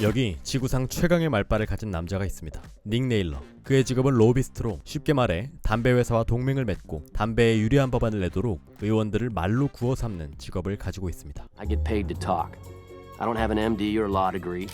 여기 지구상 최강의 말빨을 가진 남자가 있습니다. 닉 네일러. 그의 직업은 로비스트로 쉽게 말해 담배 회사와 동맹을 맺고 담배에 유리한 법안을 내도록 의원들을 말로 구워 삼는 직업을 가지고 있습니다. I get paid to talk. I don't have an MD or law degree.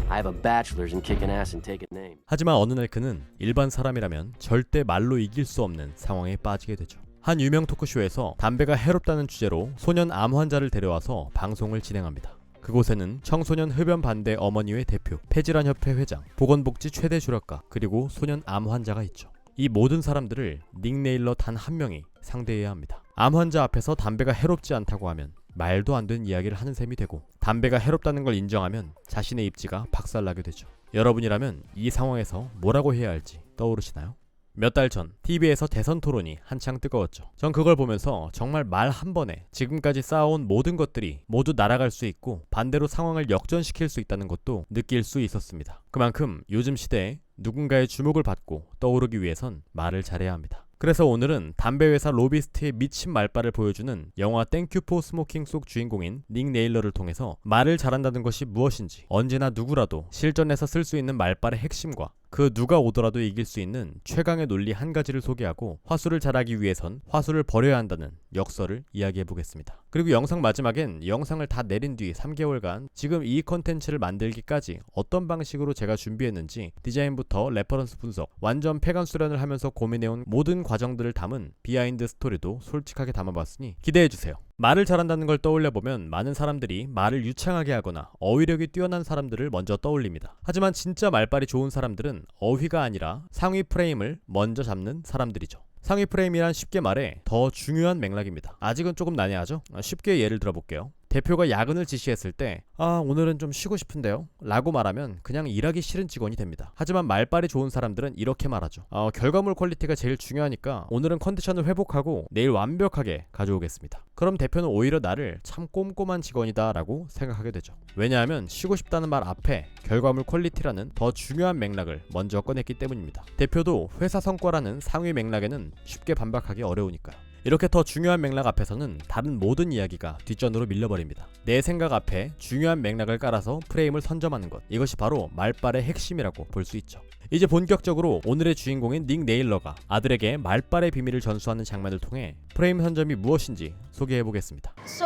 I have a bachelor's in kicking ass and taking names. 하지만 어느 날 그는 일반 사람이라면 절대 말로 이길 수 없는 상황에 빠지게 되죠. 한 유명 토크쇼에서 담배가 해롭다는 주제로 소년 암 환자를 데려와서 방송을 진행합니다. 그곳에는 청소년 흡연 반대 어머니회 대표, 폐질환협회 회장, 보건복지 최대 주력가, 그리고 소년 암 환자가 있죠. 이 모든 사람들을 닉 네일러 단 한 명이 상대해야 합니다. 암 환자 앞에서 담배가 해롭지 않다고 하면 말도 안 되는 이야기를 하는 셈이 되고, 담배가 해롭다는 걸 인정하면 자신의 입지가 박살나게 되죠. 여러분이라면 이 상황에서 뭐라고 해야 할지 떠오르시나요? 몇 달 전 TV에서 대선 토론이 한창 뜨거웠죠. 전 그걸 보면서 정말 말 한 번에 지금까지 쌓아온 모든 것들이 모두 날아갈 수 있고 반대로 상황을 역전시킬 수 있다는 것도 느낄 수 있었습니다. 그만큼 요즘 시대에 누군가의 주목을 받고 떠오르기 위해선 말을 잘해야 합니다. 그래서 오늘은 담배회사 로비스트의 미친 말빨을 보여주는 영화 땡큐 포 스모킹 속 주인공인 닉 네일러를 통해서 말을 잘한다는 것이 무엇인지, 언제나 누구라도 실전에서 쓸 수 있는 말빨의 핵심과 그 누가 오더라도 이길 수 있는 최강의 논리 한 가지를 소개하고, 화술을 잘하기 위해선 화술을 버려야 한다는 역설을 이야기해보겠습니다. 그리고 영상 마지막엔 영상을 다 내린 뒤 3개월간 지금 이 컨텐츠를 만들기까지 어떤 방식으로 제가 준비했는지, 디자인부터 레퍼런스 분석, 완전 폐간 수련을 하면서 고민해온 모든 과정들을 담은 비하인드 스토리도 솔직하게 담아봤으니 기대해주세요. 말을 잘한다는 걸 떠올려보면 많은 사람들이 말을 유창하게 하거나 어휘력이 뛰어난 사람들을 먼저 떠올립니다. 하지만 진짜 말빨이 좋은 사람들은 어휘가 아니라 상위 프레임을 먼저 잡는 사람들이죠. 상위 프레임이란 쉽게 말해 더 중요한 맥락입니다. 아직은 조금 난해하죠? 쉽게 예를 들어볼게요. 대표가 야근을 지시했을 때 오늘은 좀 쉬고 싶은데요? 라고 말하면 그냥 일하기 싫은 직원이 됩니다. 하지만 말빨이 좋은 사람들은 이렇게 말하죠. 결과물 퀄리티가 제일 중요하니까 오늘은 컨디션을 회복하고 내일 완벽하게 가져오겠습니다. 그럼 대표는 오히려 나를 참 꼼꼼한 직원이다 라고 생각하게 되죠. 왜냐하면 쉬고 싶다는 말 앞에 결과물 퀄리티라는 더 중요한 맥락을 먼저 꺼냈기 때문입니다. 대표도 회사 성과라는 상위 맥락에는 쉽게 반박하기 어려우니까요. 이렇게 더 중요한 맥락 앞에서는 다른 모든 이야기가 뒷전으로 밀려버립니다. 내 생각 앞에 중요한 맥락을 깔아서 프레임을 선점하는 것, 이것이 바로 말빨의 핵심이라고 볼 수 있죠. 이제 본격적으로 오늘의 주인공인 닉 네일러가 아들에게 말빨의 비밀을 전수하는 장면을 통해 프레임 선점이 무엇인지 소개해보겠습니다. So,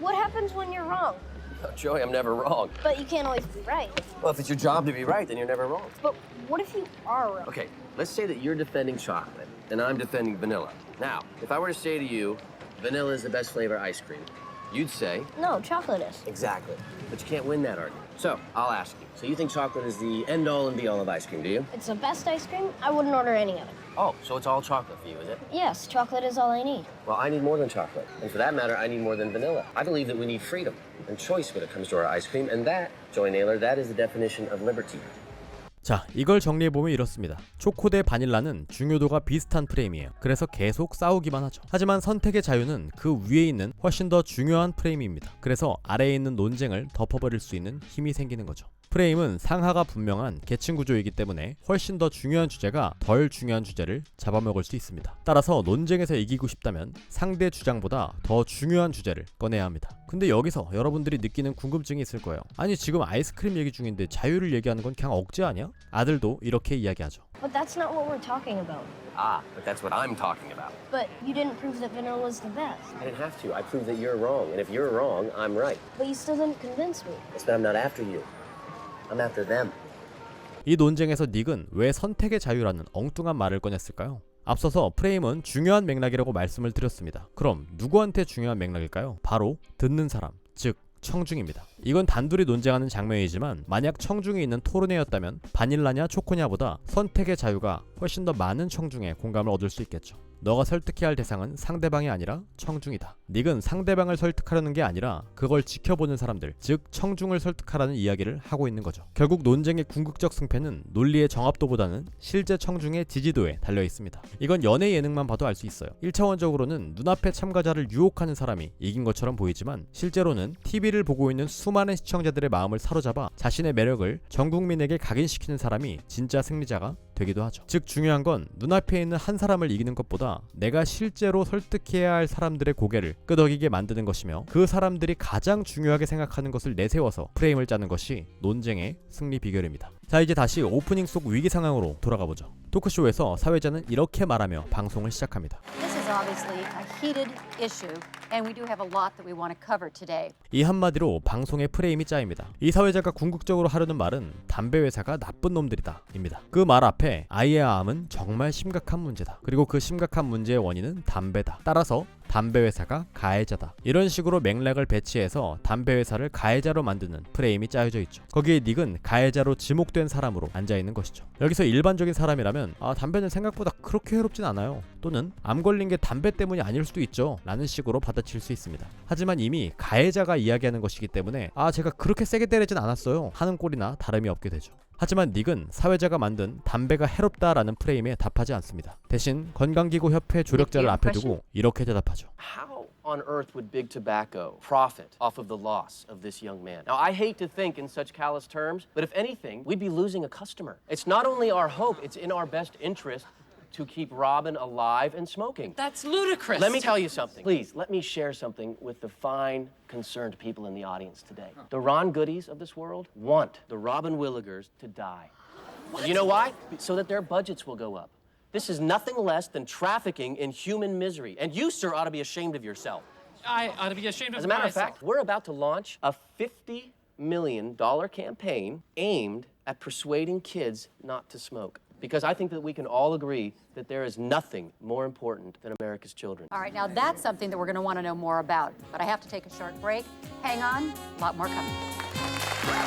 what happens when you're wrong? Joey, I'm never wrong. But you can't always be right. Well, if it's your job to be right, then you're never wrong. But what if you are wrong? Okay, let's say that you're defending chocolate and I'm defending vanilla. Now, if I were to say to you, vanilla is the best flavor ice cream, you'd say, No, chocolate is. exactly. But you can't win that argument. So, I'll ask you. So you think chocolate is the end-all and be-all of ice cream, do you? It's the best ice cream. I wouldn't order any of it. Oh, so it's all chocolate for you, is it? Yes, chocolate is all I need. Well, I need more than chocolate. And for that matter, I need more than vanilla. I believe that we need freedom and choice when it comes to our ice cream, and that, Joey Naylor, that is the definition of liberty. 자, 이걸 정리해보면 이렇습니다. 초코 대 바닐라는 중요도가 비슷한 프레임이에요. 그래서 계속 싸우기만 하죠. 하지만 선택의 자유는 그 위에 있는 훨씬 더 중요한 프레임입니다. 그래서 아래에 있는 논쟁을 덮어버릴 수 있는 힘이 생기는 거죠. 프레임은 상하가 분명한 계층 구조이기 때문에 훨씬 더 중요한 주제가 덜 중요한 주제를 잡아먹을 수 있습니다. 따라서 논쟁에서 이기고 싶다면 상대 주장보다 더 중요한 주제를 꺼내야 합니다. 근데 여기서 여러분들이 느끼는 궁금증이 있을 거예요. 아니, 지금 아이스크림 얘기 중인데 자유를 얘기하는 건 그냥 억지 아니야? 아들도 이렇게 이야기하죠. But that's not what we're talking about. Ah, but that's what I'm talking about. But you didn't prove that vanilla was the best. I didn't have to. I proved that you're wrong. And if you're wrong, I'm right. But you still didn't convince me. It's that I'm not after you. I'm after them. 이 논쟁에서 닉은 왜 선택의 자유라는 엉뚱한 말을 꺼냈을까요? 앞서서 프레임은 중요한 맥락이라고 말씀을 드렸습니다. 그럼 누구한테 중요한 맥락일까요? 바로 듣는 사람, 즉 청중입니다. 이건 단둘이 논쟁하는 장면이지만 만약 청중이 있는 토론회였다면 바닐라냐 초코냐보다 선택의 자유가 훨씬 더 많은 청중의 공감을 얻을 수 있겠죠. 너가 설득해야 할 대상은 상대방이 아니라 청중이다. 닉은 상대방을 설득하려는 게 아니라 그걸 지켜보는 사람들, 즉 청중을 설득하라는 이야기를 하고 있는 거죠. 결국 논쟁의 궁극적 승패는 논리의 정합도보다는 실제 청중의 지지도에 달려 있습니다. 이건 연예 예능만 봐도 알 수 있어요. 1차원적으로는 눈앞에 참가자를 유혹하는 사람이 이긴 것처럼 보이지만 실제로는 TV를 보고 있는 수많은 시청자들의 마음을 사로잡아 자신의 매력을 전 국민에게 각인시키는 사람이 진짜 승리자가 되기도 하죠. 즉 중요한 건 눈앞에 있는 한 사람을 이기는 것보다 내가 실제로 설득해야 할 사람들의 고개를 끄덕이게 만드는 것이며 그 사람들이 가장 중요하게 생각하는 것을 내세워서 프레임을 짜는 것이 논쟁의 승리 비결입니다. 자, 이제 다시 오프닝 속 위기 상황으로 돌아가보죠. 토크쇼에서 사회자는 이렇게 말하며 방송을 시작합니다. This is obviously a heated issue, and we do have a lot that we want to cover today. 이 한마디로 방송의 프레임이 짜입니다. 이 사회자가 궁극적으로 하려는 말은 담배 회사가 나쁜 놈들이다 입니다. 그 말 앞에 아이의 암은 정말 심각한 문제다. 그리고 그 심각한 문제의 원인은 담배다. 따라서 담배 회사가 가해자다. 이런 식으로 맥락을 배치해서 담배 회사를 가해자로 만드는 프레임이 짜여져 있죠. 거기에 닉은 가해자로 지목된 사람으로 앉아있는 것이죠. 여기서 일반적인 사람이라면 담배는 생각보다 그렇게 해롭진 않아요. 또는 암 걸린 게 담배 때문이 아닐 수도 있죠. 라는 식으로 받아칠 수 있습니다. 하지만 이미 가해자가 이야기하는 것이기 때문에 제가 그렇게 세게 때리진 않았어요 하는 꼴이나 다름이 없게 되죠. 하지만 닉은 사회자가 만든 담배가 해롭다라는 프레임에 답하지 않습니다. 대신 건강기구 협회 조력자를 앞에 두고 이렇게 대답하죠. How on earth would big tobacco profit off of the loss of this young man? Now, I hate to think in such callous terms, but if anything, we'd be losing a customer. It's not only our hope, it's in our best interest to keep Robin alive and smoking. That's ludicrous. Let me tell you something. Please, let me share something with the fine, concerned people in the audience today. The Ron Goodies of this world want the Robin Willigers to die. And you know why? So that their budgets will go up. This is nothing less than trafficking in human misery. And you, sir, ought to be ashamed of yourself. I ought to be ashamed of As a matter of myself. fact, we're about to launch a $50 million campaign aimed at persuading kids not to smoke. Because I think that we can all agree that there is nothing more important than America's children. All right, now that's something that we're going to want to know more about. But I have to take a short break. Hang on, a lot more coming.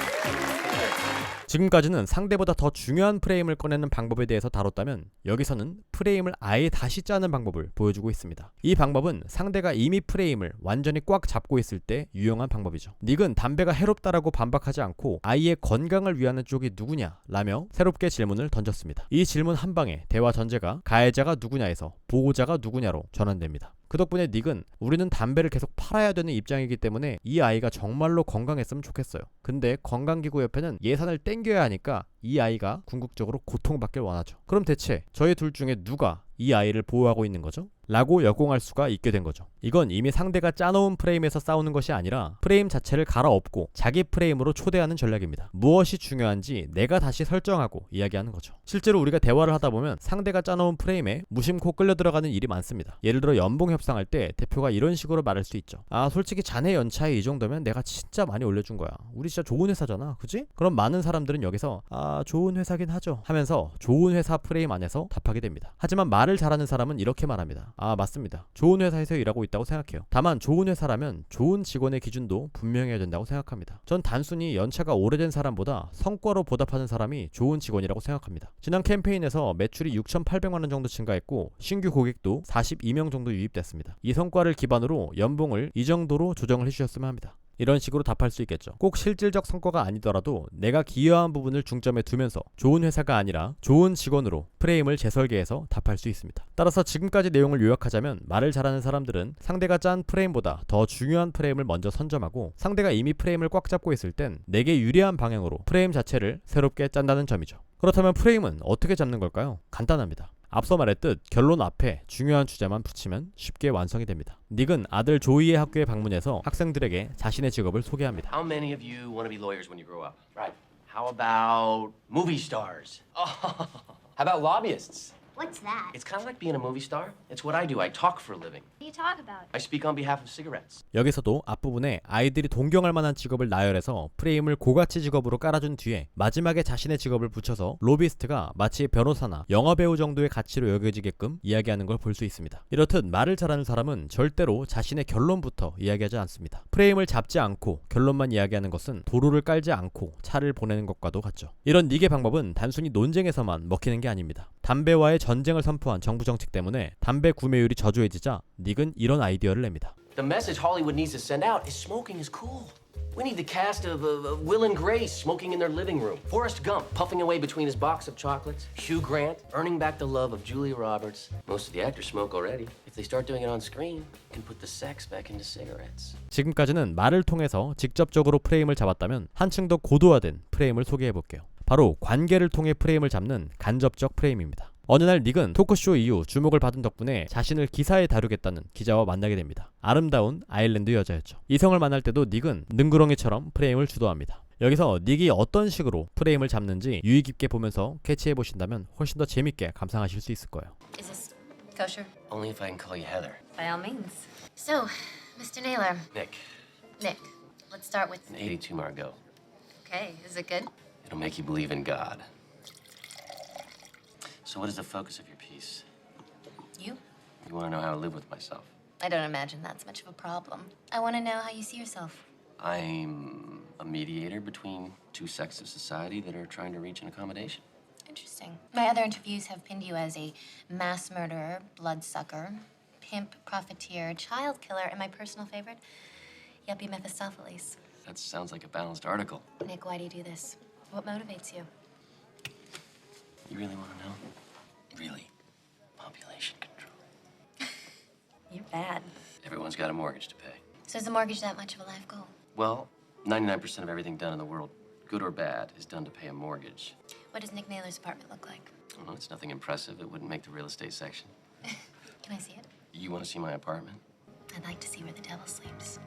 지금까지는 상대보다 더 중요한 프레임을 꺼내는 방법에 대해서 다뤘다면 여기서는 프레임을 아예 다시 짜는 방법을 보여주고 있습니다. 이 방법은 상대가 이미 프레임을 완전히 꽉 잡고 있을 때 유용한 방법이죠. 닉은 담배가 해롭다라고 반박하지 않고 아이의 건강을 위하는 쪽이 누구냐 라며 새롭게 질문을 던졌습니다. 이 질문 한 방에 대화 전제가 가해자가 누구냐에서 보호자가 누구냐로 전환됩니다. 그 덕분에 닉은 우리는 담배를 계속 팔아야 되는 입장이기 때문에 이 아이가 정말로 건강했으면 좋겠어요. 근데 건강기구협회는 예산을 땡겨야 하니까 이 아이가 궁극적으로 고통받길 원하죠. 그럼 대체 저희 둘 중에 누가 이 아이를 보호하고 있는 거죠? 라고 역공할 수가 있게 된 거죠. 이건 이미 상대가 짜놓은 프레임에서 싸우는 것이 아니라 프레임 자체를 갈아엎고 자기 프레임으로 초대하는 전략입니다. 무엇이 중요한지 내가 다시 설정하고 이야기하는 거죠. 실제로 우리가 대화를 하다 보면 상대가 짜놓은 프레임에 무심코 끌려 들어가는 일이 많습니다. 예를 들어 연봉 협상할 때 대표가 이런 식으로 말할 수 있죠. 솔직히 자네 연차에 이 정도면 내가 진짜 많이 올려준 거야. 우리 진짜 좋은 회사잖아. 그치? 그럼 많은 사람들은 여기서 좋은 회사긴 하죠 하면서 좋은 회사 프레임 안에서 답하게 됩니다. 하지만 말을 잘하는 사람은 이렇게 말합니다. 맞습니다. 좋은 회사에서 일하고 있다고 생각해요. 다만 좋은 회사라면 좋은 직원의 기준도 분명해야 된다고 생각합니다. 전 단순히 연차가 오래된 사람보다 성과로 보답하는 사람이 좋은 직원이라고 생각합니다. 지난 캠페인에서 매출이 6,800만 원 정도 증가했고 신규 고객도 42명 정도 유입됐습니다. 이 성과를 기반으로 연봉을 이 정도로 조정을 해주셨으면 합니다. 이런 식으로 답할 수 있겠죠. 꼭 실질적 성과가 아니더라도 내가 기여한 부분을 중점에 두면서 좋은 회사가 아니라 좋은 직원으로 프레임을 재설계해서 답할 수 있습니다. 따라서 지금까지 내용을 요약하자면 말을 잘하는 사람들은 상대가 짠 프레임보다 더 중요한 프레임을 먼저 선점하고 상대가 이미 프레임을 꽉 잡고 있을 땐 내게 유리한 방향으로 프레임 자체를 새롭게 짠다는 점이죠. 그렇다면 프레임은 어떻게 잡는 걸까요? 간단합니다. 앞서 말했듯 결론 앞에 중요한 주제만 붙이면 쉽게 완성이 됩니다. 닉은 아들 조이의 학교에 방문해서 학생들에게 자신의 직업을 소개합니다. How many of you want to be lawyers when you grow up? Right. How about movie stars? How about lobbyists? What's that? It's kind of like being a movie star. It's what I do. I talk for a living. What do you talk about? I speak on behalf of cigarettes. 여기서도 앞부분에 아이들이 동경할 만한 직업을 나열해서 프레임을 고가치 직업으로 깔아준 뒤에 마지막에 자신의 직업을 붙여서 로비스트가 마치 변호사나 영화배우 정도의 가치로 여겨지게끔 이야기하는 걸 볼 수 있습니다. 이렇듯 말을 잘하는 사람은 절대로 자신의 결론부터 이야기하지 않습니다. 프레임을 잡지 않고 결론만 이야기하는 것은 도로를 깔지 않고 차를 보내는 것과도 같죠. 이런 닉의 방법은 단순히 논쟁에서만 먹히는 게 아닙니다. 담배와의 전쟁을 선포한 정부 정책 때문에 담배 구매율이 저조해지자 닉은 이런 아이디어를 냅니다. The message Hollywood needs to send out is smoking is cool. We need the cast of Will and Grace smoking in their living room. Forrest Gump puffing away between his box of chocolates. Hugh Grant earning back the love of Julia Roberts. Most of the actors smoke already. If they start doing it on screen, can put the sex back into cigarettes. 지금까지는 말을 통해서 직접적으로 프레임을 잡았다면 한층 더 고도화된 프레임을 소개해볼게요. 바로 관계를 통해 프레임을 잡는 간접적 프레임입니다. 어느 날 닉은 토크쇼 이후 주목을 받은 덕분에 자신을 기사에 다루겠다는 기자와 만나게 됩니다. 아름다운 아일랜드 여자였죠. 이성을 만날 때도 닉은 능구렁이처럼 프레임을 주도합니다. 여기서 닉이 어떤 식으로 프레임을 잡는지 유의 깊게 보면서 캐치해 보신다면 훨씬 더 재밌게 감상하실 수 있을 거예요. Is this kosher? Only if I can call you Heather. By all means. So, Mr. Naylor. Nick, Nick, let's start with. an 82 Margot. Okay, is it good? It'll make you believe in God. So what is the focus of your piece? You? You want to know how I live with myself. I don't imagine that's much of a problem. I want to know how you see yourself. I'm a mediator between two sects of society that are trying to reach an accommodation. Interesting. My other interviews have pinned you as a mass murderer, bloodsucker, pimp, profiteer, child killer, and my personal favorite, yuppie Mephistopheles. That sounds like a balanced article. Nick, why do you do this? What motivates you? You really want to know? Really? Population control. You're bad. Everyone's got a mortgage to pay. So is the mortgage that much of a life goal? Well, 99% of everything done in the world, good or bad, is done to pay a mortgage. What does Nick Naylor's apartment look like? Well, it's nothing impressive. It wouldn't make the real estate section. Can I see it? You want to see my apartment? I'd like to see where the devil sleeps.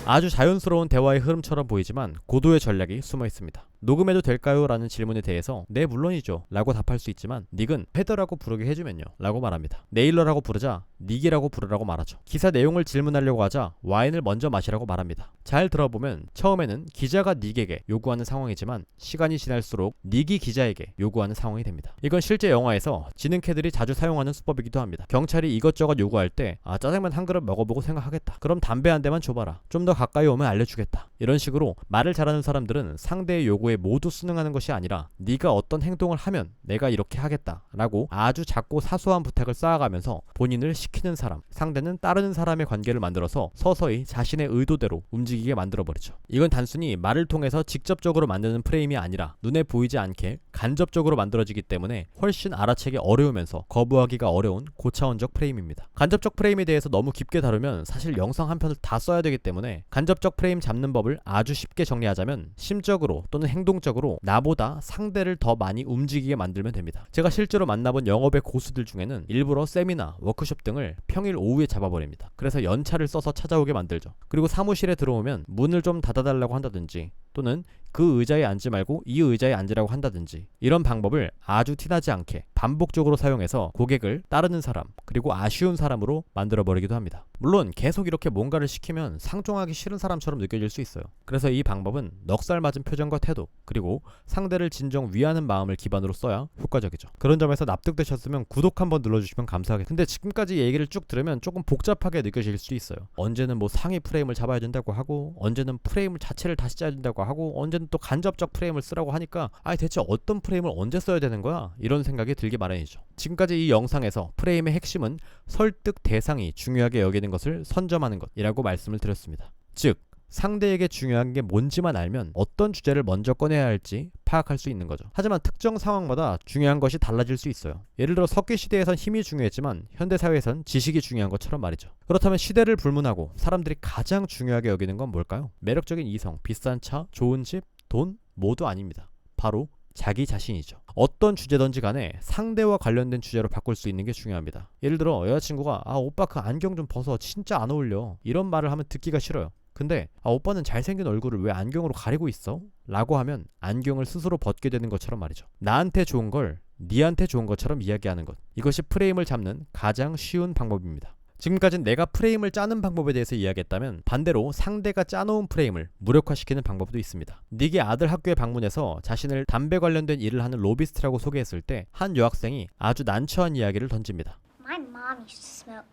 아주 자연스러운 대화의 흐름처럼 보이지만 고도의 전략이 숨어 있습니다. 녹음해도 될까요? 라는 질문에 대해서 네 물론이죠 라고 답할 수 있지만 닉은 헤더라고 부르게 해주면요 라고 말합니다. 네일러라고 부르자 닉이라고 부르라고 말하죠. 기사 내용을 질문하려고 하자 와인을 먼저 마시라고 말합니다. 잘 들어보면 처음에는 기자가 닉에게 요구하는 상황이지만 시간이 지날수록 닉이 기자에게 요구하는 상황이 됩니다. 이건 실제 영화에서 지능캐들이 자주 사용하는 수법이기도 합니다. 경찰이 이것저것 요구할 때 짜장면 한 그릇 먹어보고 생각하겠다. 그럼 담배 한 대만 줘봐라. 좀 더 가까이 오면 알려주겠다. 이런 식으로 말을 잘하는 사람들은 상대의 요구에 모두 순응하는 것이 아니라 네가 어떤 행동을 하면 내가 이렇게 하겠다 라고 아주 작고 사소한 부탁을 쌓아가면서 본인을 시키는 사람, 상대는 따르는 사람의 관계를 만들어서 서서히 자신의 의도대로 움직이게 만들어버리죠. 이건 단순히 말을 통해서 직접적으로 만드는 프레임이 아니라 눈에 보이지 않게 간접적으로 만들어지기 때문에 훨씬 알아채기 어려우면서 거부하기가 어려운 고차원적 프레임입니다. 간접적 프레임에 대해서 너무 깊게 다루면 사실 영상 한 편을 다 써야 되기 때문에 간접적 프레임 잡는 법을 아주 쉽게 정리하자면 심적으로 또는 행동적으로 나보다 상대를 더 많이 움직이게 만들면 됩니다. 제가 실제로 만나본 영업의 고수들 중에는 일부러 세미나, 워크숍 등을 평일 오후에 잡아버립니다. 그래서 연차를 써서 찾아오게 만들죠. 그리고 사무실에 들어오면 문을 좀 닫아달라고 한다든지 또는 그 의자에 앉지 말고 이 의자에 앉으라고 한다든지 이런 방법을 아주 티나지 않게 반복적으로 사용해서 고객을 따르는 사람 그리고 아쉬운 사람으로 만들어버리기도 합니다. 물론 계속 이렇게 뭔가를 시키면 상종하기 싫은 사람처럼 느껴질 수 있어요. 그래서 이 방법은 넉살 맞은 표정과 태도 그리고 상대를 진정 위하는 마음을 기반으로 써야 효과적이죠. 그런 점에서 납득되셨으면 구독 한번 눌러주시면 감사하겠습니다. 근데 지금까지 얘기를 쭉 들으면 조금 복잡하게 느껴질 수도 있어요. 언제는 뭐 상위 프레임을 잡아야 된다고 하고 언제는 프레임을 자체를 다시 짜야 된다고 하고 언제는 또 간접적 프레임을 쓰라고 하니까 대체 어떤 프레임을 언제 써야 되는 거야? 이런 생각이 들기 마련이죠. 지금까지 이 영상에서 프레임의 핵심은 설득 대상이 중요하게 여기는 것을 선점하는 것이라고 말씀을 드렸습니다. 즉 상대에게 중요한 게 뭔지만 알면 어떤 주제를 먼저 꺼내야 할지 파악할 수 있는 거죠. 하지만 특정 상황마다 중요한 것이 달라질 수 있어요. 예를 들어 석기 시대에선 힘이 중요했지만 현대사회에선 지식이 중요한 것처럼 말이죠. 그렇다면 시대를 불문하고 사람들이 가장 중요하게 여기는 건 뭘까요? 매력적인 이성, 비싼 차, 좋은 집, 돈 모두 아닙니다. 바로 자기 자신이죠. 어떤 주제든지 간에 상대와 관련된 주제로 바꿀 수 있는 게 중요합니다. 예를 들어 여자친구가 오빠 그 안경 좀 벗어 진짜 안 어울려 이런 말을 하면 듣기가 싫어요. 근데 오빠는 잘생긴 얼굴을 왜 안경으로 가리고 있어? 라고 하면 안경을 스스로 벗게 되는 것처럼 말이죠. 나한테 좋은 걸 니한테 좋은 것처럼 이야기하는 것. 이것이 프레임을 잡는 가장 쉬운 방법입니다. 지금까지 내가 프레임을 짜는 방법에 대해서 이야기했다면 반대로 상대가 짜놓은 프레임을 무력화시키는 방법도 있습니다. 닉의 아들 학교에 방문해서 자신을 담배 관련된 일을 하는 로비스트라고 소개했을 때 한 여학생이 아주 난처한 이야기를 던집니다. My mom used to smoke.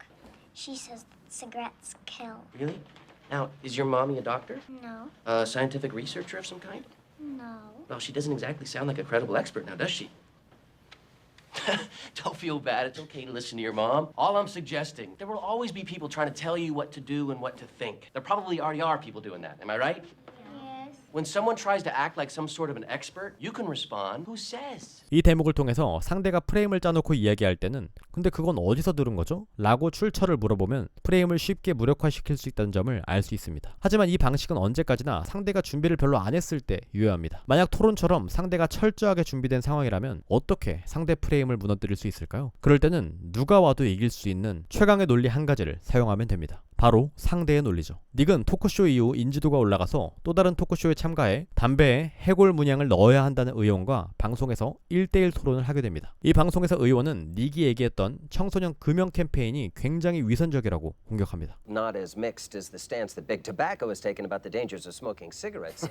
She says cigarettes kill. Really? Now, is your mommy a doctor? No, A scientific researcher of some kind? no. Well, she doesn't exactly sound like a credible expert now, does she? Don't feel bad. It's okay to listen to your mom. All I'm suggesting, there will always be people trying to tell you what to do and what to think. There probably already are people doing that. Am I right? Yes. When someone tries to act like some sort of an expert, you can respond, who says? 이 대목을 통해서 상대가 프레임을 짜놓고 이야기할 때는 근데 그건 어디서 들은 거죠? 라고 출처를 물어보면 프레임을 쉽게 무력화시킬 수 있다는 점을 알 수 있습니다. 하지만 이 방식은 언제까지나 상대가 준비를 별로 안 했을 때 유효합니다. 만약 토론처럼 상대가 철저하게 준비된 상황이라면 어떻게 상대 프레임을 무너뜨릴 수 있을까요? 그럴 때는 누가 와도 이길 수 있는 최강의 논리 한 가지를 사용하면 됩니다. 바로 상대의 논리죠. 닉은 토크쇼 이후 인지도가 올라가서 또 다른 토크쇼에 참가해 담배에 해골 문양을 넣어야 한다는 의원과 방송에서 1대1 토론을 하게 됩니다. 이 방송에서 의원은 닉이 얘기했던 청소년 금연 캠페인이 굉장히 위선적이라고 공격합니다. Not as mixed as the stance that Big Tobacco has taken about the dangers of smoking cigarettes.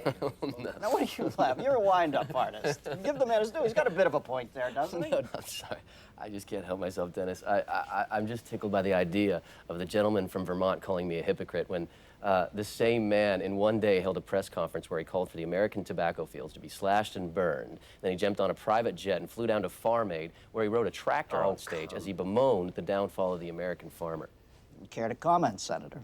Now, what are you laughing? You're a wind-up artist. Give the man his due. He's got a bit of a point there, doesn't he? No, I'm sorry. I just can't help myself, Dennis. I'm just tickled by the idea of the gentleman from Vermont calling me a hypocrite when the same man in one day held a press conference where he called for the American tobacco fields to be slashed and burned. Then he jumped on a private jet and flew down to Farm Aid where he rode a tractor on stage as he bemoaned the downfall of the American farmer. Care to comment, Senator?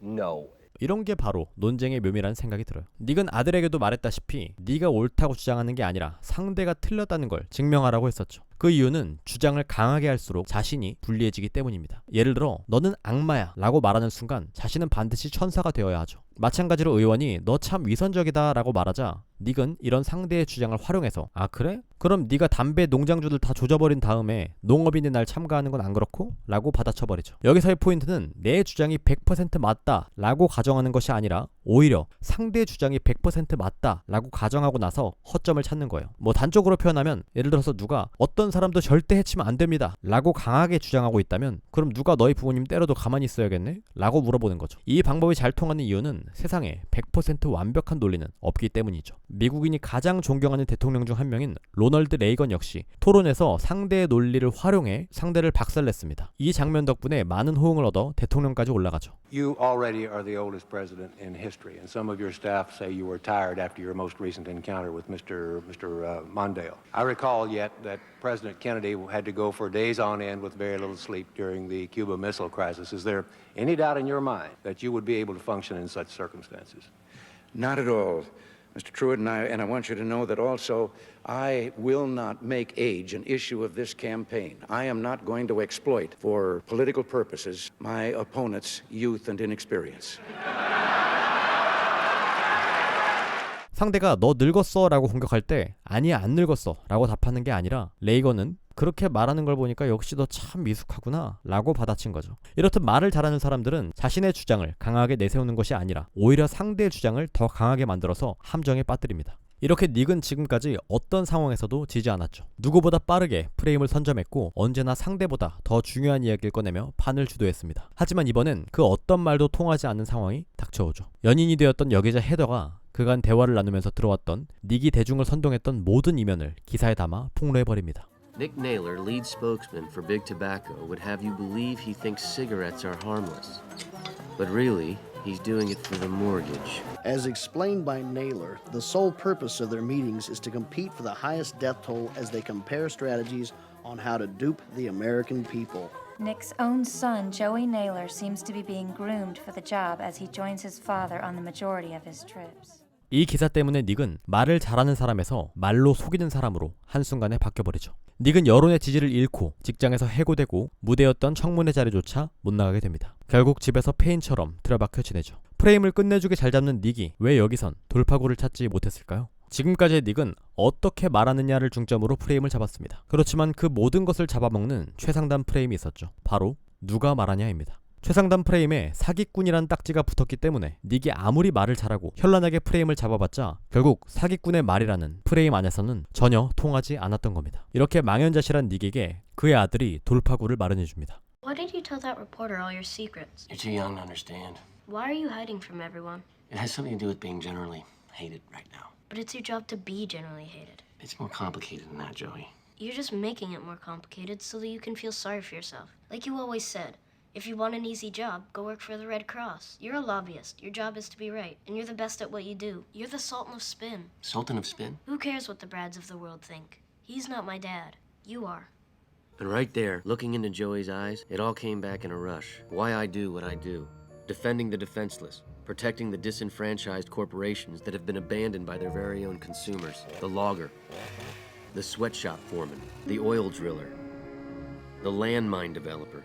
No. 이런 게 바로 논쟁의 묘미라는 생각이 들어요. 닉은 아들에게도 말했다시피 네가 옳다고 주장하는 게 아니라 상대가 틀렸다는 걸 증명하라고 했었죠. 그 이유는 주장을 강하게 할수록 자신이 불리해지기 때문입니다. 예를 들어 너는 악마야 라고 말하는 순간 자신은 반드시 천사가 되어야 하죠. 마찬가지로 의원이 너 참 위선적이다 라고 말하자 닉은 이런 상대의 주장을 활용해서 아 그래? 그럼 네가 담배 농장주들 다 조져버린 다음에 농업인의 날 참가하는 건 안 그렇고? 라고 받아쳐버리죠. 여기서의 포인트는 내 주장이 100% 맞다 라고 가정하는 것이 아니라 오히려 상대의 주장이 100% 맞다 라고 가정하고 나서 허점을 찾는 거예요. 뭐 단적으로 표현하면 예를 들어서 누가 어떤 사람도 절대 해치면 안 됩니다 라고 강하게 주장하고 있다면 그럼 누가 너희 부모님 때려도 가만히 있어야겠네? 라고 물어보는 거죠. 이 방법이 잘 통하는 이유는 세상에 100% 완벽한 논리는 없기 때문이죠. 미국인이 가장 존경하는 대통령 중 한 명인 로널드 레이건 역시 토론에서 상대의 논리를 활용해 상대를 박살냈습니다. 이 장면 덕분에 많은 호응을 얻어 대통령까지 올라가죠. You already are the oldest president in history, and some of your staff say you were tired after your most recent encounter with Mr. Mondale. I recall yet that President Kennedy had to go for days on end with very little sleep during the Cuba Missile Crisis. Is there any doubt in your mind that you would be able to function in such circumstances? Not at all, Mr. Truitt, and I want you to know that also I will not make age an issue of this campaign. I am not going to exploit for political purposes my opponent's youth and inexperience. 상대가 너 늙었어 라고 공격할 때 아니야 안 늙었어 라고 답하는 게 아니라 레이건은 그렇게 말하는 걸 보니까 역시 너 참 미숙하구나 라고 받아친 거죠. 이렇듯 말을 잘하는 사람들은 자신의 주장을 강하게 내세우는 것이 아니라 오히려 상대의 주장을 더 강하게 만들어서 함정에 빠뜨립니다. 이렇게 닉은 지금까지 어떤 상황에서도 지지 않았죠. 누구보다 빠르게 프레임을 선점했고 언제나 상대보다 더 중요한 이야기를 꺼내며 판을 주도했습니다. 하지만 이번엔 그 어떤 말도 통하지 않는 상황이 닥쳐오죠. 연인이 되었던 여기자 헤더가 그간 대화를 나누면서 들어왔던 닉이 대중을 선동했던 모든 이면을 기사에 담아 폭로해버립니다. Nick Naylor, lead spokesman for Big Tobacco, would have you believe he thinks cigarettes are harmless. But really, he's doing it for the mortgage. As explained by Naylor, the sole purpose of their meetings is to compete for the highest death toll as they compare strategies on how to dupe the American people. Nick's own son, Joey Naylor, seems to be being groomed for the job as he joins his father on the majority of his trips. 이 기사 때문에 닉은 말을 잘하는 사람에서 말로 속이는 사람으로 한순간에 바뀌어버리죠. 닉은 여론의 지지를 잃고 직장에서 해고되고 무대였던 청문회 자리조차 못 나가게 됩니다. 결국 집에서 폐인처럼 들어박혀 지내죠. 프레임을 끝내주게 잘 잡는 닉이 왜 여기선 돌파구를 찾지 못했을까요? 지금까지의 닉은 어떻게 말하느냐를 중점으로 프레임을 잡았습니다. 그렇지만 그 모든 것을 잡아먹는 최상단 프레임이 있었죠. 바로 누가 말하냐입니다. 최상단 프레임에 사기꾼이란 딱지가 붙었기 때문에 닉이 아무리 말을 잘하고 현란하게 프레임을 잡아봤자 결국 사기꾼의 말이라는 프레임 안에서는 전혀 통하지 않았던 겁니다. 이렇게 망연자실한 닉에게 그의 아들이 돌파구를 마련해줍니다. Why did you tell that reporter all your secrets? You're too young to understand. Why are you hiding from everyone? It has something to do with being generally hated right now. But it's your job to be generally hated. It's more complicated than that, Joey. You're just making it more complicated so that you can feel sorry for yourself. Like you always said. If you want an easy job, go work for the Red Cross. You're a lobbyist. Your job is to be right. And you're the best at what you do. You're the Sultan of Spin. Sultan of Spin? Who cares what the Brads of the world think? He's not my dad. You are. And right there, looking into Joey's eyes, it all came back in a rush. Why I do what I do. Defending the defenseless. protecting the disenfranchised corporations that have been abandoned by their very own consumers. The logger, the sweatshop foreman, the oil driller, the landmine developer.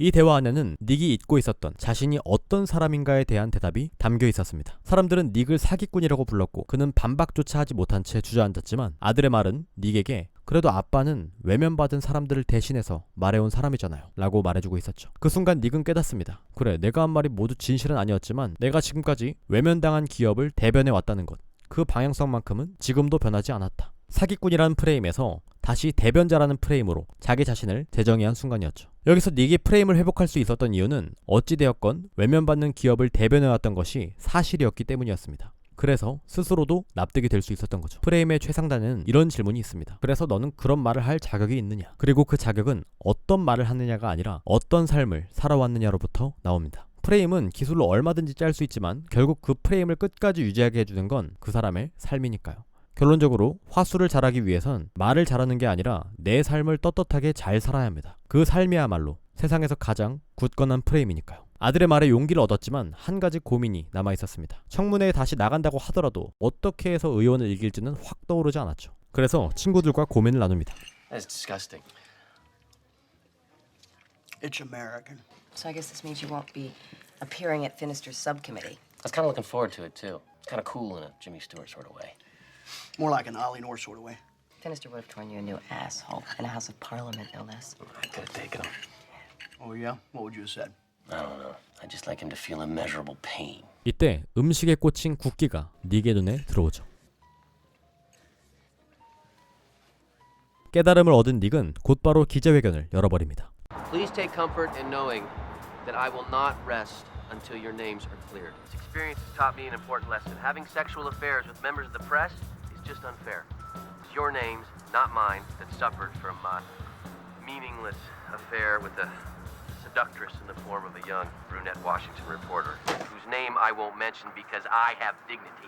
이 대화 안에는 닉이 잊고 있었던 자신이 어떤 사람인가에 대한 대답이 담겨 있었습니다. 사람들은 닉을 사기꾼이라고 불렀고 그는 반박조차 하지 못한 채 주저앉았지만 아들의 말은 닉에게 그래도 아빠는 외면받은 사람들을 대신해서 말해온 사람이잖아요 라고 말해주고 있었죠. 그 순간 닉은 깨닫습니다. 그래, 내가 한 말이 모두 진실은 아니었지만 내가 지금까지 외면당한 기업을 대변해 왔다는 것, 그 방향성만큼은 지금도 변하지 않았다. 사기꾼이라는 프레임에서 다시 대변자라는 프레임으로 자기 자신을 재정의한 순간이었죠. 여기서 닉이 프레임을 회복할 수 있었던 이유는 어찌되었건 외면받는 기업을 대변해왔던 것이 사실이었기 때문이었습니다. 그래서 스스로도 납득이 될 수 있었던 거죠. 프레임의 최상단에는 이런 질문이 있습니다. 그래서 너는 그런 말을 할 자격이 있느냐? 그리고 그 자격은 어떤 말을 하느냐가 아니라 어떤 삶을 살아왔느냐로부터 나옵니다. 프레임은 기술로 얼마든지 짤 수 있지만 결국 그 프레임을 끝까지 유지하게 해주는 건 그 사람의 삶이니까요. 결론적으로 화술을 잘하기 위해선 말을 잘하는 게 아니라 내 삶을 떳떳하게 잘 살아야 합니다. 그 삶이야말로 세상에서 가장 굳건한 프레임이니까요. 아들의 말에 용기를 얻었지만 한 가지 고민이 남아있었습니다. 청문회에 다시 나간다고 하더라도 어떻게 해서 의원을 이길지는 확 떠오르지 않았죠. 그래서 친구들과 고민을 나눕니다. That's disgusting. It's American. So I guess this means you won't be appearing at Finister's subcommittee. I was kind of looking forward to it, too. It's kind of cool in a Jimmy Stewart sort of way. More like an Ollie North sort of way. Finister would have torn you a new asshole in a House of Parliament, no less. I could have taken him. Oh, yeah? What would you have said? I don't know. I just like him to feel immeasurable pain. 이때 음식에 꽂힌 국기가 닉의 눈에 들어오죠. 깨달음을 얻은 닉은 곧바로 기자회견을 열어버립니다. Please take comfort in knowing that I will not rest until your names are cleared. This experience has taught me an important lesson. Having sexual affairs with members of the press is just unfair. It's your names, not mine, that suffered from my meaningless affair with a seductress in the form of a young brunette Washington reporter, whose name I won't mention because I have dignity.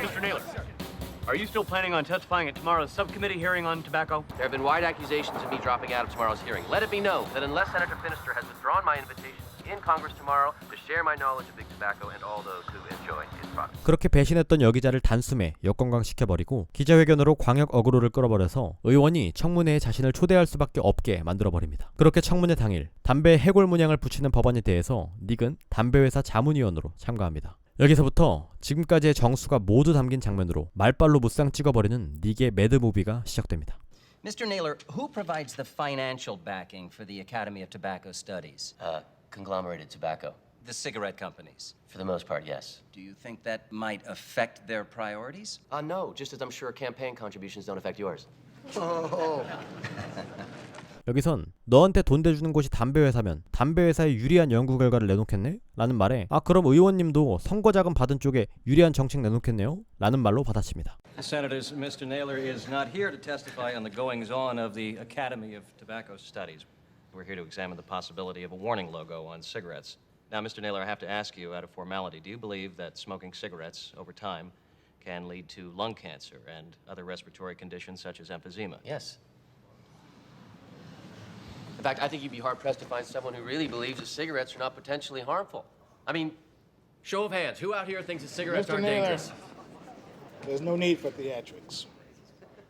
Mr. Naylor, are you still planning on testifying at tomorrow's subcommittee hearing on tobacco? There have been wide accusations of me dropping out of tomorrow's hearing. Let it be known that unless Senator Finister has withdrawn my invitation in Congress tomorrow to share my knowledge of big tobacco and all those who enjoy its products. 그렇게 배신했던 여기자를 단숨에 역건강시켜버리고 기자회견으로 광역 어그로를 끌어버려서 의원이 청문회에 자신을 초대할 수밖에 없게 만들어버립니다. 그렇게 청문회 당일 담배에 해골 문양을 붙이는 법안에 대해서 닉은 담배회사 자문위원으로 참가합니다. 여기서부터 지금까지의 정수가 모두 담긴 장면으로 말빨로 무쌍 찍어버리는 닉의 매드무비가 시작됩니다. Mr. Naylor, who provides the financial backing for the Academy of Tobacco Studies? Conglomerated tobacco. The cigarette companies. For the most part, yes. Do you think that might affect their priorities? No, just as I'm sure campaign contributions don't affect yours. 여기선 너한테 돈 대주는 곳이 담배회사면 담배회사에 유리한 연구 결과를 내놓겠네? 라는 말에 그럼 의원님도 선거자금 받은 쪽에 유리한 정책 내놓겠네요? 라는 말로 받아칩니다. Senators, Mr. Naylor is not here to testify on the goings-on of the Academy of Tobacco Studies. We're here to examine the possibility of a warning logo on cigarettes. Now, Mr. Naylor, I have to ask you out of formality, do you believe that smoking cigarettes over time can lead to lung cancer and other respiratory conditions such as emphysema? Yes. In fact, I think you'd be hard-pressed to find someone who really believes that cigarettes are not potentially harmful. I mean, show of hands, who out here thinks that cigarettes aren't dangerous? There's no need for theatrics.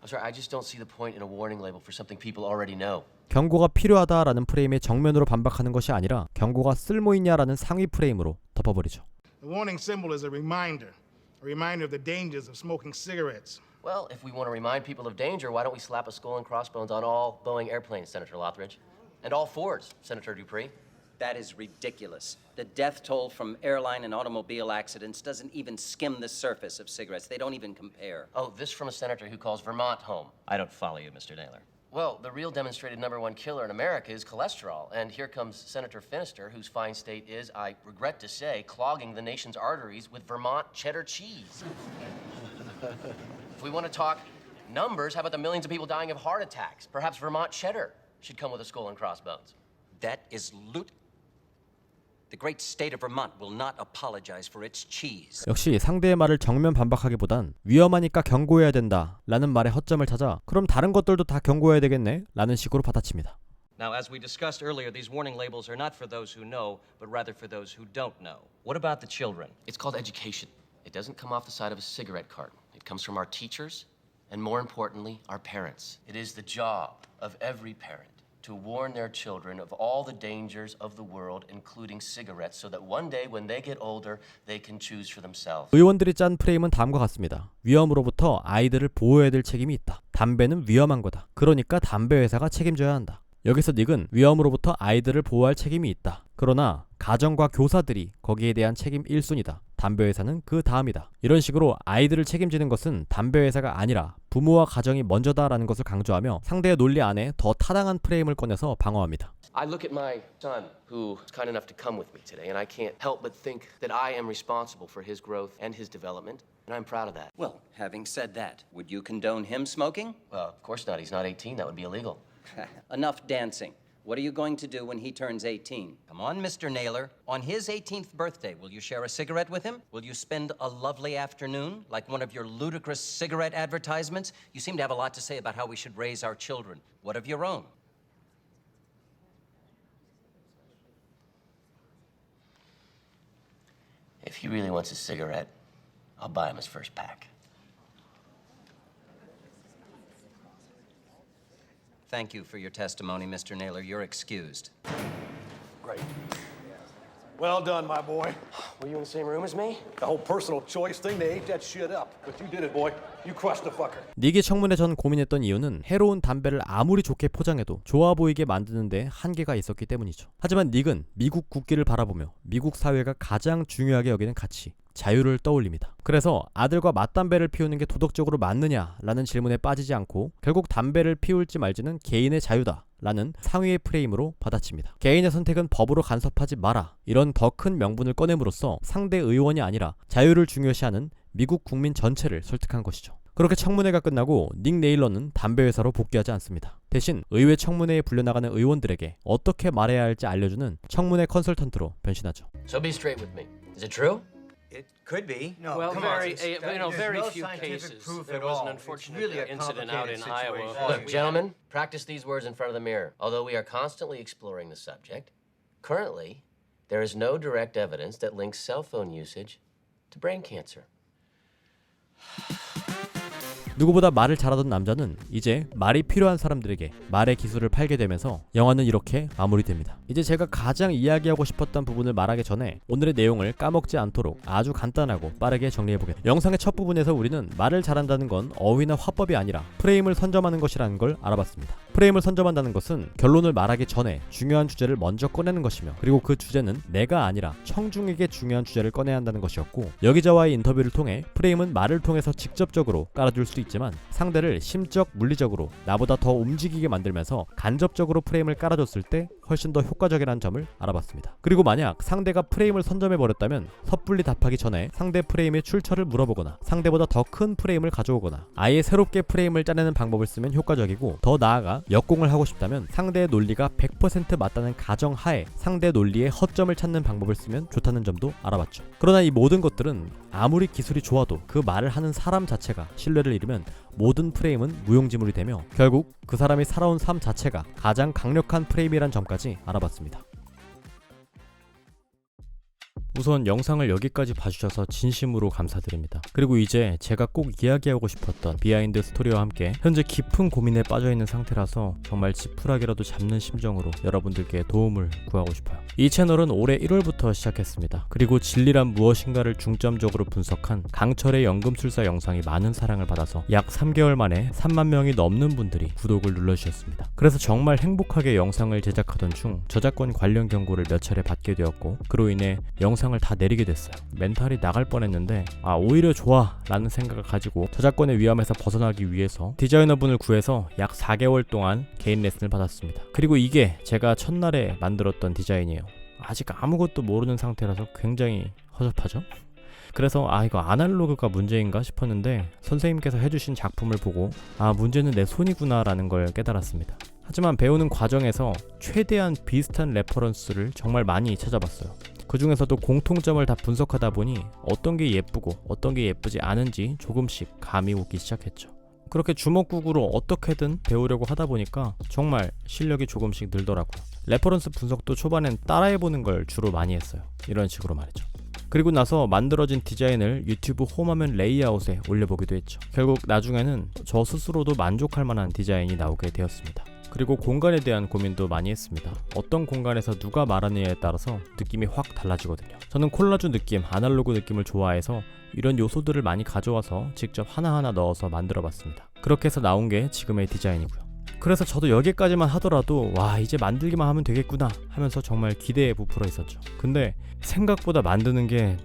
I'm sorry, I just don't see the point in a warning label for something people already know. 경고가 필요하다라는 프레임에 정면으로 반박하는 것이 아니라 경고가 쓸모있냐라는 상위 프레임으로 덮어버리죠. The warning symbol is a reminder of the dangers of smoking cigarettes. Well, if we want to remind people of danger, why don't we slap a skull and crossbones on all Boeing airplanes, Senator Lothridge? And all Fords, Senator Dupree? That is ridiculous. The death toll from airline and automobile accidents doesn't even skim the surface of cigarettes. They don't even compare. Oh, this from a senator who calls Vermont home. I don't follow you, Mr. Naylor. Well, the real demonstrated #1 killer in America is cholesterol. And here comes Senator Finister, whose fine state is, I regret to say, clogging the nation's arteries with Vermont cheddar cheese. If we want to talk numbers, how about the millions of people dying of heart attacks? Perhaps Vermont cheddar should come with a skull and crossbones. That is loot. The great state of Vermont will not apologize for its cheese. 역시 상대의 말을 정면 반박하기보단 위험하니까 경고해야 된다 라는 말에 허점을 찾아 그럼 다른 것들도 다 경고해야 되겠네? 라는 식으로 받아칩니다. Now, as we discussed earlier, these warning labels are not for those who know, but rather for those who don't know. What about the children? It's called education. It doesn't come off the side of a cigarette carton. It comes from our teachers, and more importantly, our parents. It is the job of every parent to warn their children of all the dangers of the world, including cigarettes, so that one day when they get older, they can choose for themselves. 의원들이 짠 프레임은 다음과 같습니다. 위험으로부터 아이들을 보호해야 될 책임이 있다. 담배는 위험한 거다. 그러니까 담배 회사가 책임져야 한다. 여기서 닉은 위험으로부터 아이들을 보호할 책임이 있다. 그러나 가정과 교사들이 거기에 대한 책임 1순위다. 담배 회사는 그 다음이다. 이런 식으로 아이들을 책임지는 것은 담배 회사가 아니라 부모와 가정이 먼저다라는 것을 강조하며 상대의 논리 안에 더 타당한 프레임을 꺼내서 방어합니다. I look at my son, who's kind enough to come with me today, and I can't help but think that I am responsible for his growth and his development, and I'm proud of that. Well, having said that, would you condone him smoking? Well, of course not. He's not 18. That would be illegal. Enough dancing. What are you going to do when he turns 18? Come on, Mr. Naylor. On his 18th birthday, will you share a cigarette with him? Will you spend a lovely afternoon like one of your ludicrous cigarette advertisements? You seem to have a lot to say about how we should raise our children. What of your own? If he really wants a cigarette, I'll buy him his first pack. Thank you for your testimony, Mr. Naylor. You're excused. Great. Well done, my boy. Were you in the same room as me? The whole personal choice thing, they ate that shit up. But you did it, boy. You crushed the fucker. 닉이 청문회 전 고민했던 이유는 해로운 담배를 아무리 좋게 포장해도 좋아 보이게 만드는데 한계가 있었기 때문이죠. 하지만 닉은 미국 국기를 바라보며 미국 사회가 가장 중요하게 여기는 가치, 자유를 떠올립니다. 그래서 아들과 맞담배를 피우는 게 도덕적으로 맞느냐라는 질문에 빠지지 않고 결국 담배를 피울지 말지는 개인의 자유다 라는 상위의 프레임으로 받아칩니다. 개인의 선택은 법으로 간섭하지 마라. 이런 더 큰 명분을 꺼냄으로써 상대 의원이 아니라 자유를 중요시하는 미국 국민 전체를 설득한 것이죠. 그렇게 청문회가 끝나고 닉 네일러는 담배 회사로 복귀하지 않습니다. 대신 의회 청문회에 불려나가는 의원들에게 어떻게 말해야 할지 알려주는 청문회 컨설턴트로 변신하죠. So be straight with me. Is it true? It could be. No, Well, come on, very, it's- you know, there's very no few scientific cases. proof There at was all. an It's unfortunate really a incident out in complicated Iowa. situation. Look, gentlemen, practice these words in front of the mirror. Although we are constantly exploring the subject, currently, there is no direct evidence that links cell phone usage to brain cancer. 누구보다 말을 잘하던 남자는 이제 말이 필요한 사람들에게 말의 기술을 팔게 되면서 영화는 이렇게 마무리됩니다. 이제 제가 가장 이야기하고 싶었던 부분을 말하기 전에 오늘의 내용을 까먹지 않도록 아주 간단하고 빠르게 정리해보겠습니다. 영상의 첫 부분에서 우리는 말을 잘한다는 건 어휘나 화법이 아니라 프레임을 선점하는 것이라는 걸 알아봤습니다. 프레임을 선점한다는 것은 결론을 말하기 전에 중요한 주제를 먼저 꺼내는 것이며, 그리고 그 주제는 내가 아니라 청중에게 중요한 주제를 꺼내야 한다는 것이었고, 여기저와의 인터뷰를 통해 프레임은 말을 통해서 직접적으로 깔아줄 수도 있지만 상대를 심적, 물리적으로 나보다 더 움직이게 만들면서 간접적으로 프레임을 깔아줬을 때 훨씬 더 효과적이라는 점을 알아봤습니다. 그리고 만약 상대가 프레임을 선점해버렸다면 섣불리 답하기 전에 상대 프레임의 출처를 물어보거나 상대보다 더 큰 프레임을 가져오거나 아예 새롭게 프레임을 짜내는 방법을 쓰면 효과적이고, 더 나아가 역공을 하고 싶다면 상대의 논리가 100% 맞다는 가정하에 상대 논리의 허점을 찾는 방법을 쓰면 좋다는 점도 알아봤죠. 그러나 이 모든 것들은 아무리 기술이 좋아도 그 말을 하는 사람 자체가 신뢰를 잃으면 모든 프레임은 무용지물이 되며 결국 그 사람이 살아온 삶 자체가 가장 강력한 프레임이란 점까지 알아봤습니다. 우선 영상을 여기까지 봐주셔서 진심으로 감사드립니다. 그리고 이제 제가 꼭 이야기하고 싶었던 비하인드 스토리와 함께 현재 깊은 고민에 빠져있는 상태라서 정말 지푸라기라도 잡는 심정으로 여러분들께 도움을 구하고 싶어요. 이 채널은 올해 1월부터 시작했습니다. 그리고 진리란 무엇인가를 중점적으로 분석한 강철의 연금술사 영상이 많은 사랑을 받아서 약 3개월 만에 3만 명이 넘는 분들이 구독을 눌러주셨습니다. 그래서 정말 행복하게 영상을 제작하던 중 저작권 관련 경고를 몇 차례 받게 되었고, 그로 인해 영상을 다 내리게 됐어요. 멘탈이 나갈 뻔했는데 오히려 좋아 라는 생각을 가지고 저작권의 위험에서 벗어나기 위해서 디자이너분을 구해서 약 4개월 동안 개인 레슨을 받았습니다. 그리고 이게 제가 첫날에 만들었던 디자인이에요. 아직 아무것도 모르는 상태라서 굉장히 허접하죠? 그래서 이거 아날로그가 문제인가 싶었는데 선생님께서 해주신 작품을 보고 문제는 내 손이구나 라는 걸 깨달았습니다. 하지만 배우는 과정에서 최대한 비슷한 레퍼런스를 정말 많이 찾아봤어요. 그 중에서도 공통점을 다 분석하다 보니 어떤 게 예쁘고 어떤 게 예쁘지 않은지 조금씩 감이 오기 시작했죠. 그렇게 주먹구구로 어떻게든 배우려고 하다 보니까 정말 실력이 조금씩 늘더라고요. 레퍼런스 분석도 초반엔 따라해보는 걸 주로 많이 했어요. 이런 식으로 말이죠. 그리고 나서 만들어진 디자인을 유튜브 홈화면 레이아웃에 올려보기도 했죠. 결국 나중에는 저 스스로도 만족할 만한 디자인이 나오게 되었습니다. 그리고 공간에 대한 고민도 많이 했습니다. 어떤 공간에서 누가 말하느냐에 따라서 느낌이 확 달라지거든요. 저는 콜라주 느낌, 아날로그 느낌을 좋아해서 이런 요소들을 많이 가져와서 직접 하나하나 넣어서 만들어 봤습니다. 그렇게 해서 나온 게 지금의 디자인이고요. 그래서 저도 여기까지만 하더라도 와, 이제 만들기만 하면 되겠구나 하면서 정말 기대에 부풀어 있었죠. 근데 생각보다 만드는 게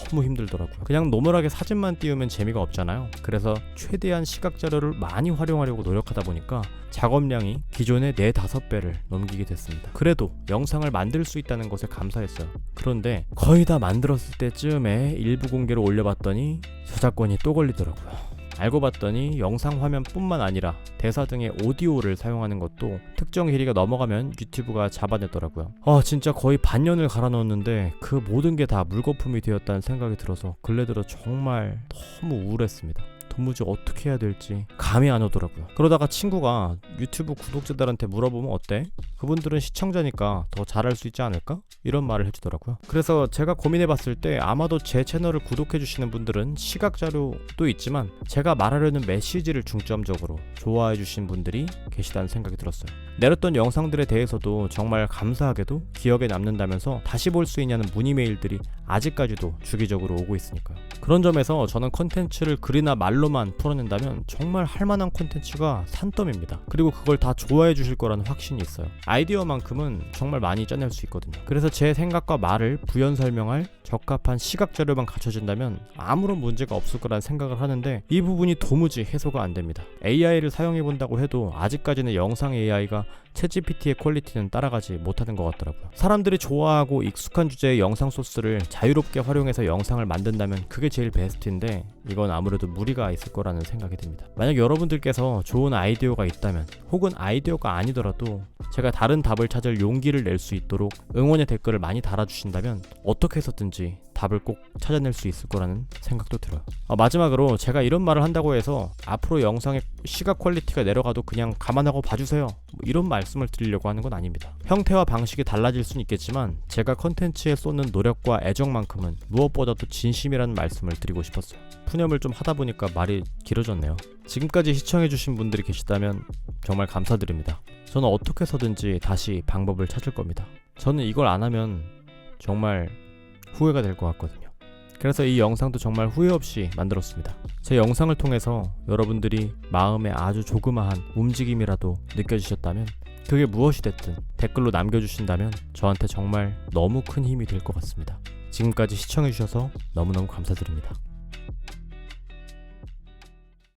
너무 힘들더라고요. 그냥 노멀하게 사진만 띄우면 재미가 없잖아요. 그래서 최대한 시각 자료를 많이 활용하려고 노력하다 보니까 작업량이 기존의 4-5배를 넘기게 됐습니다. 그래도 영상을 만들 수 있다는 것에 감사했어요. 그런데 거의 다 만들었을 때쯤에 일부 공개로 올려봤더니 저작권이 또 걸리더라고요. 알고 봤더니 영상 화면뿐만 아니라 대사 등의 오디오를 사용하는 것도 특정 길이가 넘어가면 유튜브가 잡아냈더라고요. 진짜 거의 반년을 갈아 넣었는데 그 모든 게 다 물거품이 되었다는 생각이 들어서 근래 들어 정말 너무 우울했습니다. 도무지 어떻게 해야 될지 감이 안 오더라고요. 그러다가 친구가 유튜브 구독자들한테 물어보면 어때? 그분들은 시청자니까 더 잘할 수 있지 않을까? 이런 말을 해주더라고요. 그래서 제가 고민해봤을 때 아마도 제 채널을 구독해주시는 분들은 시각자료도 있지만 제가 말하려는 메시지를 중점적으로 좋아해주신 분들이 계시다는 생각이 들었어요. 내렸던 영상들에 대해서도 정말 감사하게도 기억에 남는다면서 다시 볼 수 있냐는 문의 메일들이 아직까지도 주기적으로 오고 있으니까요. 그런 점에서 저는 콘텐츠를 글이나 말로만 풀어낸다면 정말 할만한 콘텐츠가 산더미입니다. 그리고 그걸 다 좋아해 주실 거라는 확신이 있어요. 아이디어만큼은 정말 많이 짜낼 수 있거든요. 그래서 제 생각과 말을 부연 설명할 적합한 시각 자료만 갖춰진다면 아무런 문제가 없을 거란 생각을 하는데 이 부분이 도무지 해소가 안 됩니다. AI를 사용해 본다고 해도 아직까지는 영상 AI가 챗GPT의 퀄리티는 따라가지 못하는 것 같더라고요. 사람들이 좋아하고 익숙한 주제의 영상 소스를 자유롭게 활용해서 영상을 만든다면 그게 제일 베스트인데 이건 아무래도 무리가 있을 거라는 생각이 듭니다. 만약 여러분들께서 좋은 아이디어가 있다면 혹은 아이디어가 아니더라도 제가 다른 답을 찾을 용기를 낼 수 있도록 응원의 댓글을 많이 달아주신다면 어떻게 해서든지 답을 꼭 찾아낼 수 있을 거라는 생각도 들어요. 마지막으로 제가 이런 말을 한다고 해서 앞으로 영상의 시각 퀄리티가 내려가도 그냥 감안하고 봐주세요, 이런 말씀을 드리려고 하는 건 아닙니다. 형태와 방식이 달라질 수는 있겠지만 제가 컨텐츠에 쏟는 노력과 애정만큼은 무엇보다도 진심이라는 말씀을 드리고 싶었어요. 푸념을 좀 하다 보니까 말이 길어졌네요. 지금까지 시청해주신 분들이 계시다면 정말 감사드립니다. 저는 어떻게 해서든지 다시 방법을 찾을 겁니다. 저는 이걸 안 하면 정말 후회가 될 것 같거든요. 그래서 이 영상도 정말 후회 없이 만들었습니다. 제 영상을 통해서 여러분들이 마음에 아주 조그마한 움직임이라도 느껴지셨다면 그게 무엇이 됐든 댓글로 남겨주신다면 저한테 정말 너무 큰 힘이 될 것 같습니다. 지금까지 시청해주셔서 너무너무 감사드립니다.